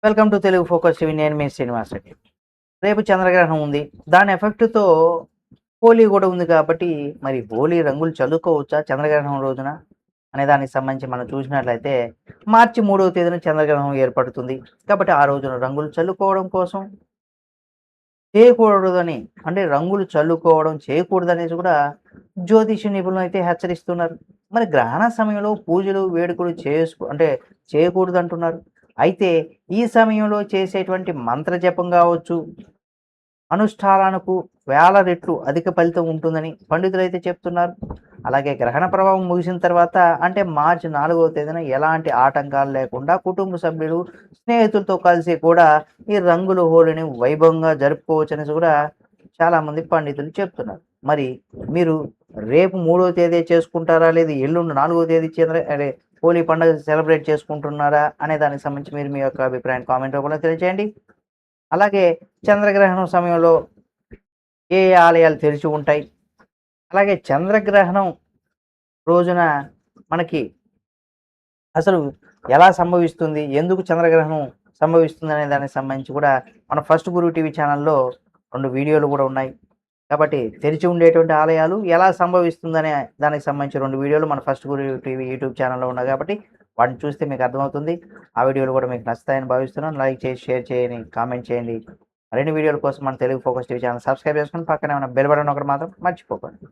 Welcome to Telugu focus TV. నేను మీ శ్రీనివాస్ రెడ్డి. రేపు చంద్రగ్రహణం ఉంది. దాని ఎఫెక్ట్‌తో హోలీ గూడా ఉంది కాబట్టి, మరి హోలీ రంగులు చల్లుకోవచ్చా చంద్రగ్రహణం రోజున? అనే దానికి సంబంధించి మనం చూసినట్లయితే, మార్చి 3వ తేదీన చంద్రగ్రహణం ఏర్పడుతుంది. కాబట్టి ఆ రోజున రంగులు చల్లుకోవడం కోసం చేయకూడదని, అంటే రంగులు చల్లుకోవడం చేయకూడదనేసి కూడా జ్యోతిష నిపుణులైతే హెచ్చరిస్తున్నారు. మరి గ్రహణ సమయంలో పూజలు, వేడుకలు అంటే చేయకూడదంటున్నారు. అయితే ఈ సమయంలో చేసేటువంటి మంత్ర జపం గావచ్చు, అనుష్ఠానాలకు వేల రెట్లు అధిక ఫలితం ఉంటుందని పండితులైతే చెప్తున్నారు. అలాగే గ్రహణ ప్రభావం ముగిసిన తర్వాత అంటే మార్చి 4వ తేదీన ఎలాంటి ఆటంకాలు లేకుండా కుటుంబ సభ్యులు, స్నేహితులతో కలిసి కూడా ఈ రంగుల హోళీని వైభవంగా జరుపుకోవచ్చనేసి కూడా చాలామంది పండితులు చెప్తున్నారు. మరి మీరు రేపు 3వ తేదీ చేసుకుంటారా? లేదా ఎల్లుండి 4వ తేదీ అదే హోలీ పండుగ సెలబ్రేట్ చేసుకుంటున్నారా? అనే దానికి సంబంధించి మీరు మీ యొక్క అభిప్రాయాన్ని కామెంట్ రూపంలో తెలియజేయండి. అలాగే చంద్రగ్రహణం సమయంలో ఏ ఏ ఆలయాలు తెరిచి ఉంటాయి? అలాగే చంద్రగ్రహణం రోజున మనకి అసలు ఎలా సంభవిస్తుంది? ఎందుకు చంద్రగ్రహణం సంభవిస్తుందనే దానికి సంబంధించి కూడా మన ఫస్ట్ గురు టీవీ ఛానల్‌లో 2 వీడియోలు కూడా ఉన్నాయి. కాబట్టి తెరిచి ఉండేటువంటి ఆలయాలు ఎలా సంభవిస్తుందనే దానికి సంబంధించి 2 వీడియోలు మన ఫస్ట్ గురు టీవీ యూట్యూబ్ ఛానల్‌లో ఉన్నాయి కాబట్టి వాటిని చూస్తే మీకు అర్థమవుతుంది. ఆ వీడియోలు కూడా మీకు నచ్చుతాయని భావిస్తున్నాను. లైక్ చేసి, షేర్ చేయండి, కామెంట్ చేయండి. మరిన్ని వీడియోల కోసం మన Telugu focus TV channel subscribe చేసుకొని పక్కనే ఉన్న బెల్ బటన్ ఒకటి మాత్రం మర్చిపోకండి.